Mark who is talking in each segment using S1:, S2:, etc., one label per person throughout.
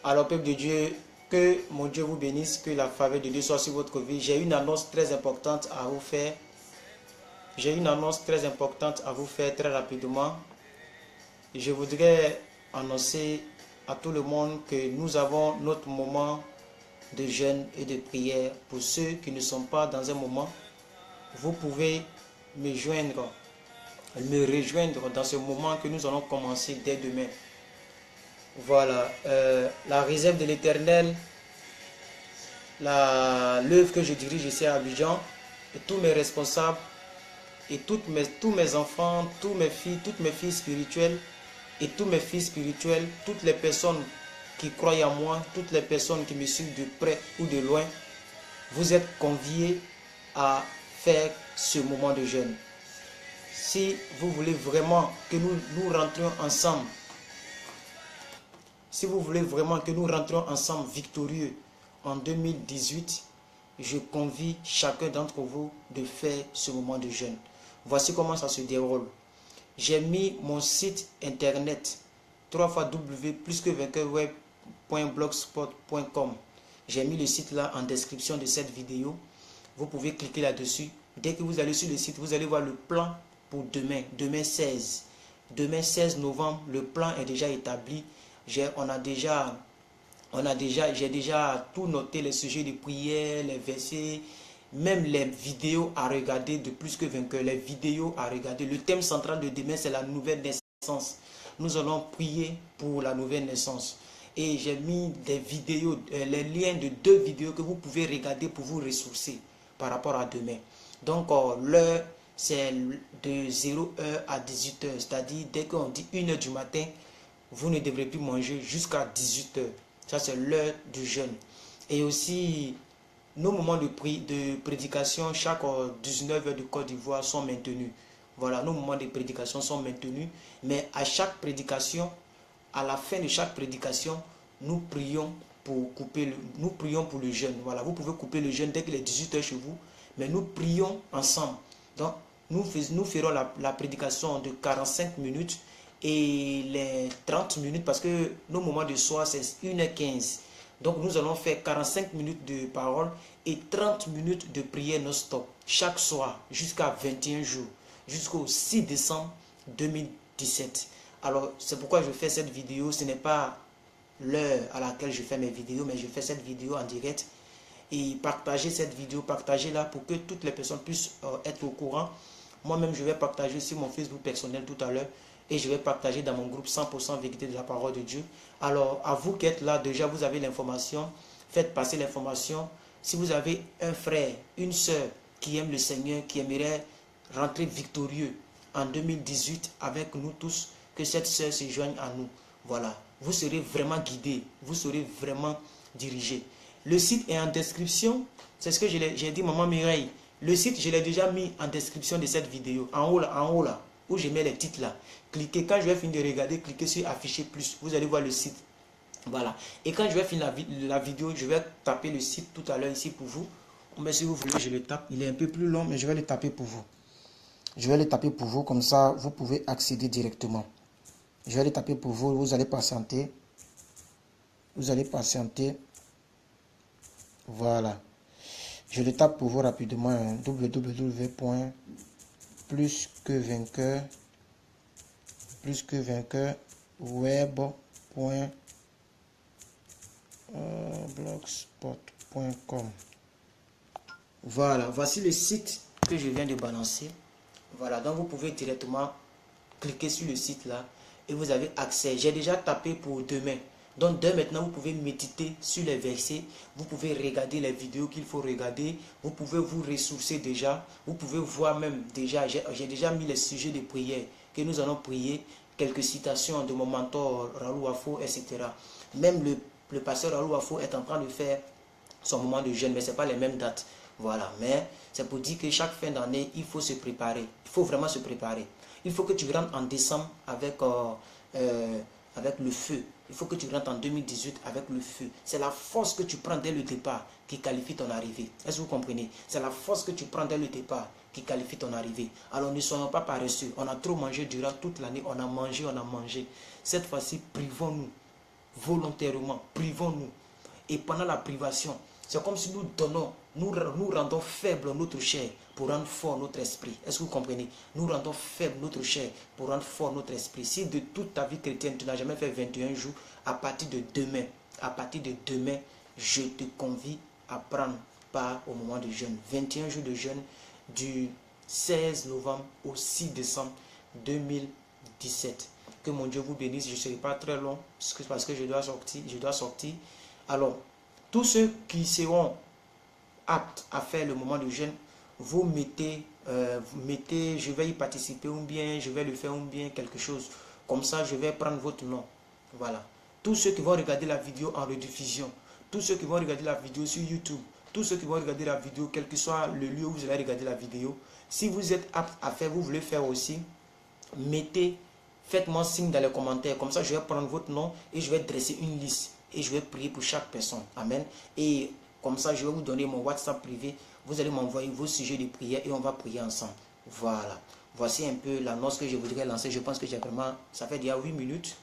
S1: Alors, peuple de Dieu, que mon Dieu vous bénisse, que la faveur de Dieu soit sur votre vie. J'ai une annonce très importante à vous faire. J'ai une annonce très importante à vous faire très rapidement. Je voudrais annoncer à tout le monde que nous avons notre moment de jeûne et de prière. Pour ceux qui ne sont pas dans un moment, vous pouvez me rejoindre dans ce moment que nous allons commencer dès demain. Voilà, la réserve de l'Éternel, l'œuvre que je dirige ici à Abidjan, et tous mes responsables, et tous mes enfants, toutes mes filles spirituelles, et tous mes fils spirituels, toutes les personnes qui croient en moi, toutes les personnes qui me suivent de près ou de loin, vous êtes conviés à faire ce moment de jeûne. Si vous voulez vraiment que nous rentrions ensemble, si vous voulez vraiment que nous rentrions ensemble victorieux en 2018, je convie chacun d'entre vous de faire ce moment de jeûne. Voici comment ça se déroule. J'ai mis mon site internet www.plusquevainqueurweb.blogspot.com. J'ai mis le site là en description de cette vidéo. Vous pouvez cliquer là-dessus. Dès que vous allez sur le site, vous allez voir le plan pour demain, demain 16. Demain 16 novembre, le plan est déjà établi. J'ai déjà tout noté, les sujets de prière, les versets, même les vidéos à regarder de Plus que Vainqueur, les vidéos à regarder. Le thème central de demain, c'est la nouvelle naissance. Nous allons prier pour la nouvelle naissance. Et j'ai mis des vidéos, les liens de 2 vidéos que vous pouvez regarder pour vous ressourcer par rapport à demain. Donc, l'heure, c'est de 0h à 18h, c'est-à-dire dès qu'on dit 1h du matin, vous ne devrez plus manger jusqu'à 18h. Ça, c'est l'heure du jeûne. Et aussi, nos moments de prédication, chaque 19h de Côte d'Ivoire sont maintenus. Voilà, nos moments de prédication sont maintenus. Mais à chaque prédication, à la fin de chaque prédication, nous prions pour le jeûne. Voilà, vous pouvez couper le jeûne dès qu'il est 18h chez vous. Mais nous prions ensemble. Donc, nous ferons la prédication de 45 minutes. Et les 30 minutes, parce que nos moments de soir, c'est 1h15. Donc, nous allons faire 45 minutes de parole et 30 minutes de prière non-stop. Chaque soir, jusqu'à 21 jours, jusqu'au 6 décembre 2017. Alors, c'est pourquoi je fais cette vidéo. Ce n'est pas l'heure à laquelle je fais mes vidéos, mais je fais cette vidéo en direct. Et partagez cette vidéo, partagez-la pour que toutes les personnes puissent être au courant. Moi-même, je vais partager sur mon Facebook personnel tout à l'heure. Et je vais partager dans mon groupe 100% vérité de la parole de Dieu. Alors, à vous qui êtes là, déjà vous avez l'information. Faites passer l'information. Si vous avez un frère, une soeur qui aime le Seigneur, qui aimerait rentrer victorieux en 2018 avec nous tous, que cette soeur se joigne à nous. Voilà, vous serez vraiment guidés, vous serez vraiment dirigés. Le site est en description. C'est ce que j'ai dit, maman Mireille. Le site, je l'ai déjà mis en description de cette vidéo. En haut là, où je mets les titres là. Cliquez, quand je vais finir de regarder, cliquez sur afficher plus. Vous allez voir le site. Voilà. Et quand je vais finir la vidéo, je vais taper le site tout à l'heure ici pour vous. Mais si vous voulez, je le tape. Il est un peu plus long, mais je vais le taper pour vous. Je vais le taper pour vous, comme ça, vous pouvez accéder directement. Je vais le taper pour vous, vous allez patienter. Vous allez patienter. Voilà. Je le tape pour vous rapidement. www.plusquevainqueur.blogspot.com. Voilà, voici le site que je viens de balancer. Voilà, donc vous pouvez directement cliquer sur le site là et vous avez accès. J'ai déjà tapé pour demain. Donc dès maintenant, vous pouvez méditer sur les versets. Vous pouvez regarder les vidéos qu'il faut regarder. Vous pouvez vous ressourcer déjà. Vous pouvez voir même déjà, j'ai déjà mis les sujets de prière que nous allons prier. Quelques citations de mon mentor Raoul Wafo, etc. Même le pasteur Raoul Wafo est en train de faire son moment de jeûne, mais ce n'est pas les mêmes dates. Voilà, mais c'est pour dire que chaque fin d'année, il faut se préparer. Il faut vraiment se préparer. Il faut que tu rentres en décembre avec le feu. Il faut que tu rentres en 2018 avec le feu. C'est la force que tu prends dès le départ qui qualifie ton arrivée. Est-ce que vous comprenez? C'est la force que tu prends dès le départ qui qualifie ton arrivée. Alors ne soyons pas paresseux. On a trop mangé durant toute l'année. On a mangé, on a mangé. Cette fois-ci, privons-nous volontairement. Privons-nous. Et pendant la privation, c'est comme si nous donnons, nous rendons faible notre chair pour rendre fort notre esprit. Est-ce que vous comprenez? Nous rendons faible notre chair pour rendre fort notre esprit. Si de toute ta vie chrétienne, tu n'as jamais fait 21 jours, à partir de demain, je te convie à prendre part au moment de jeûne. 21 jours de jeûne du 16 novembre au 6 décembre 2017. Que mon Dieu vous bénisse. Je ne serai pas très long parce que je dois sortir. Alors, tous ceux qui seront aptes à faire le moment de jeûne, vous mettez, je vais y participer ou bien je vais le faire ou bien quelque chose. Comme ça, je vais prendre votre nom. Voilà. Tous ceux qui vont regarder la vidéo en rediffusion, tous ceux qui vont regarder la vidéo sur YouTube, tous ceux qui vont regarder la vidéo, quel que soit le lieu où vous allez regarder la vidéo, si vous êtes apte à faire, vous voulez faire aussi, faites-moi signe dans les commentaires. Comme ça, je vais prendre votre nom et je vais dresser une liste. Et je vais prier pour chaque personne. Amen. Et comme ça, je vais vous donner mon WhatsApp privé. Vous allez m'envoyer vos sujets de prière et on va prier ensemble. Voilà. Voici un peu l'annonce que je voudrais lancer. Je pense que j'ai vraiment... Ça fait déjà 8 minutes.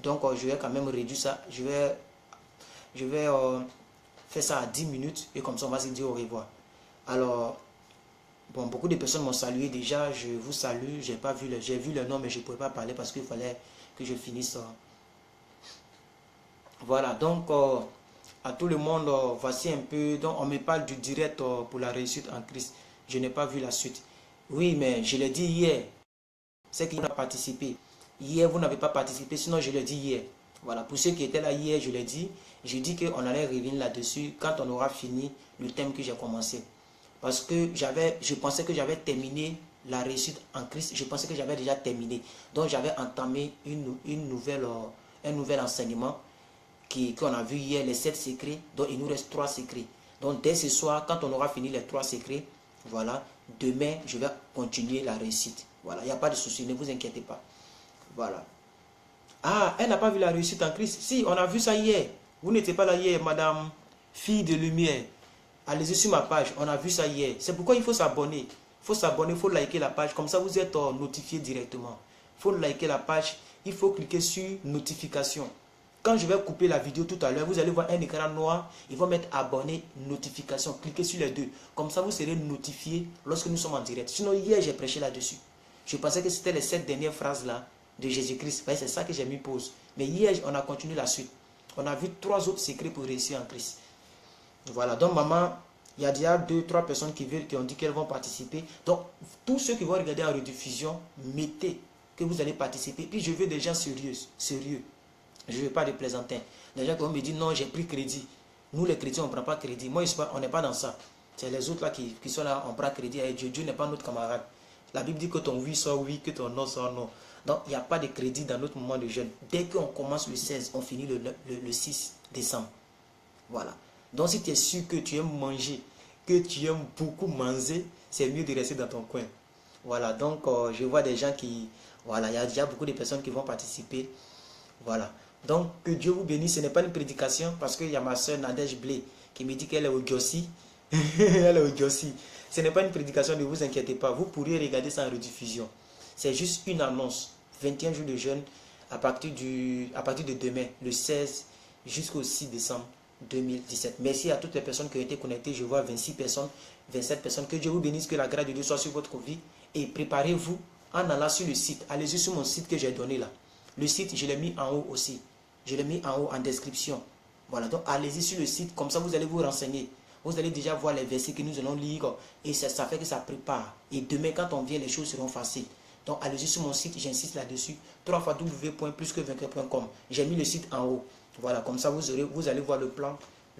S1: Donc, je vais quand même réduire ça. Je vais faire ça à 10 minutes. Et comme ça, on va se dire au revoir. Alors, bon, beaucoup de personnes m'ont salué déjà. Je vous salue. J'ai vu le nom, mais je ne pouvais pas parler parce qu'il fallait que je finisse... Voilà, donc à tout le monde, voici un peu, donc on me parle du direct pour la réussite en Christ. Je n'ai pas vu la suite. Oui, mais je l'ai dit hier, c'est qui n'a participé. Hier, vous n'avez pas participé, sinon je l'ai dit hier. Voilà, pour ceux qui étaient là hier, je l'ai dit. J'ai dit qu'on allait revenir là-dessus quand on aura fini le thème que j'ai commencé. Parce que je pensais que j'avais terminé la réussite en Christ. Je pensais que j'avais déjà terminé. Donc j'avais entamé un nouvel enseignement qu'on a vu hier, les 7 secrets, donc il nous reste 3 secrets. Donc dès ce soir, quand on aura fini les 3 secrets, voilà, demain, je vais continuer la réussite. Voilà, il n'y a pas de souci, ne vous inquiétez pas. Voilà. Ah, elle n'a pas vu la réussite en Christ. Si, on a vu ça hier. Vous n'étiez pas là hier, madame, fille de lumière. Allez-y sur ma page, on a vu ça hier. C'est pourquoi il faut s'abonner. Il faut s'abonner, il faut liker la page. Comme ça, vous êtes notifié directement. Il faut liker la page. Il faut cliquer sur notification. Quand je vais couper la vidéo tout à l'heure, vous allez voir un écran noir. Il va mettre abonner, notification. Cliquez sur les deux. Comme ça, vous serez notifié lorsque nous sommes en direct. Sinon, hier, j'ai prêché là-dessus. Je pensais que c'était les 7 dernières phrases là de Jésus-Christ. C'est ça que j'ai mis pause. Mais hier, on a continué la suite. On a vu 3 autres secrets pour réussir en Christ. Voilà. Donc, maman, il y a déjà 2-3 personnes qui ont dit qu'elles vont participer. Donc, tous ceux qui vont regarder en rediffusion, mettez que vous allez participer. Puis, je veux des gens sérieux. Je ne veux pas de plaisantins. Les gens qui vont me dire non, j'ai pris crédit. Nous, les chrétiens, on ne prend pas crédit. Moi, on n'est pas dans ça. C'est les autres là qui sont là, on prend crédit. Et Dieu n'est pas notre camarade. La Bible dit que ton oui soit oui, que ton non soit non. Donc, il n'y a pas de crédit dans notre moment de jeûne. Dès qu'on commence le 16, on finit le 6 décembre. Voilà. Donc, si tu es sûr que tu aimes manger, que tu aimes beaucoup manger, c'est mieux de rester dans ton coin. Voilà. Donc, je vois des gens qui... Voilà, il y a déjà beaucoup de personnes qui vont participer. Voilà. Donc, que Dieu vous bénisse. Ce n'est pas une prédication parce qu'il y a ma soeur Nadège Blé qui me dit qu'elle est au Gossi. Elle est au Gossi. Ce n'est pas une prédication, ne vous inquiétez pas. Vous pourrez regarder ça en rediffusion. C'est juste une annonce. 21 jours de jeûne à partir de demain, le 16 jusqu'au 6 décembre 2017. Merci à toutes les personnes qui ont été connectées. Je vois 26 personnes, 27 personnes. Que Dieu vous bénisse, que la grâce de Dieu soit sur votre vie. Et préparez-vous en allant sur le site. Allez-y sur mon site que j'ai donné là. Le site, je l'ai mis en haut aussi. Je l'ai mis en haut en description. Voilà, donc allez-y sur le site. Comme ça, vous allez vous renseigner. Vous allez déjà voir les versets que nous allons lire. Et ça fait que ça prépare. Et demain, quand on vient, les choses seront faciles. Donc, allez-y sur mon site, j'insiste là-dessus. www.plusque24.com. J'ai mis le site en haut. Voilà, comme ça, vous allez voir le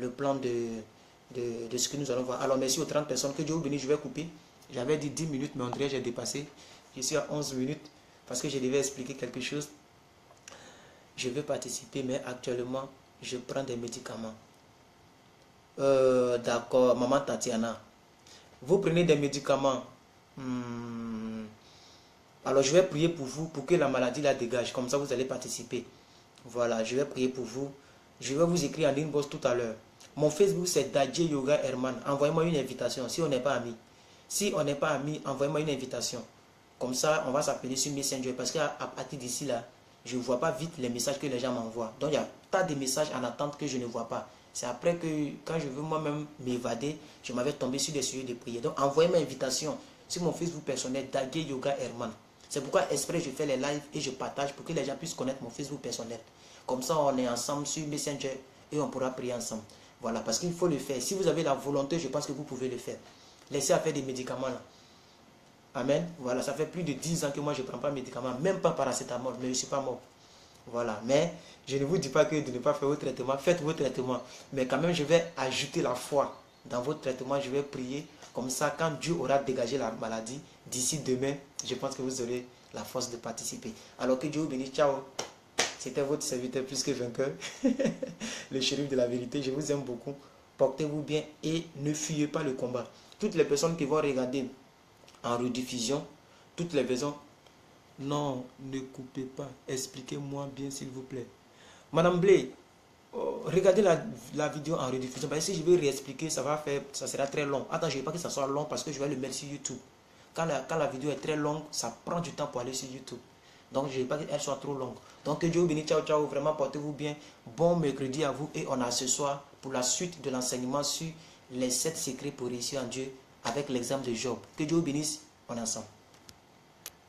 S1: plan de ce que nous allons voir. Alors, merci aux 30 personnes. Que Dieu vous bénisse, je vais couper. J'avais dit 10 minutes, mais André, j'ai dépassé. Je suis à 11 minutes parce que je devais expliquer quelque chose. Je vais participer, mais actuellement, je prends des médicaments. D'accord, maman Tatiana. Vous prenez des médicaments. Alors, je vais prier pour vous, pour que la maladie la dégage. Comme ça, vous allez participer. Voilà, je vais prier pour vous. Je vais vous écrire en inbox tout à l'heure. Mon Facebook, c'est Dadje Yoga Herman. Envoyez-moi une invitation si on n'est pas amis. Si on n'est pas amis, envoyez-moi une invitation. Comme ça, on va s'appeler sur Messenger. Parce qu'à partir d'ici là, je ne vois pas vite les messages que les gens m'envoient. Donc, il y a tas de messages en attente que je ne vois pas. C'est après que, quand je veux moi-même m'évader, je m'avais tombé sur des sujets de prière. Donc, envoyez-moi une invitation sur mon Facebook personnel, Dadje Yoga Herman. C'est pourquoi exprès je fais les lives et je partage pour que les gens puissent connaître mon Facebook personnel. Comme ça, on est ensemble sur Messenger et on pourra prier ensemble. Voilà, parce qu'il faut le faire. Si vous avez la volonté, je pense que vous pouvez le faire. Laissez à faire des médicaments là. Amen. Voilà, ça fait plus de 10 ans que moi je ne prends pas de médicaments, même pas paracétamol, mais je ne suis pas mort. Voilà, mais je ne vous dis pas que de ne pas faire vos traitements. Faites vos traitements. Mais quand même, je vais ajouter la foi dans votre traitement. Je vais prier. Comme ça, quand Dieu aura dégagé la maladie, d'ici demain, je pense que vous aurez la force de participer. Alors que Dieu vous bénisse. Ciao. C'était votre serviteur plus que vainqueur. Le shérif de la vérité. Je vous aime beaucoup. Portez-vous bien et ne fuyez pas le combat. Toutes les personnes qui vont regarder en rediffusion, toutes les versions. Non, ne coupez pas. Expliquez-moi bien, s'il vous plaît. Madame Blé, regardez la vidéo en rediffusion. Parce que si je vais réexpliquer, ça sera très long. Attends, je ne veux pas que ça soit long parce que je vais le mettre sur YouTube. Quand la vidéo est très longue, ça prend du temps pour aller sur YouTube. Donc, je ne veux pas qu'elle soit trop longue. Donc, que Dieu vous bénisse. Ciao, ciao. Vraiment, portez-vous bien. Bon mercredi à vous. Et on a ce soir pour la suite de l'enseignement sur les 7 secrets pour réussir en Dieu avec l'exemple de Job. Que Dieu vous bénisse. On est ensemble.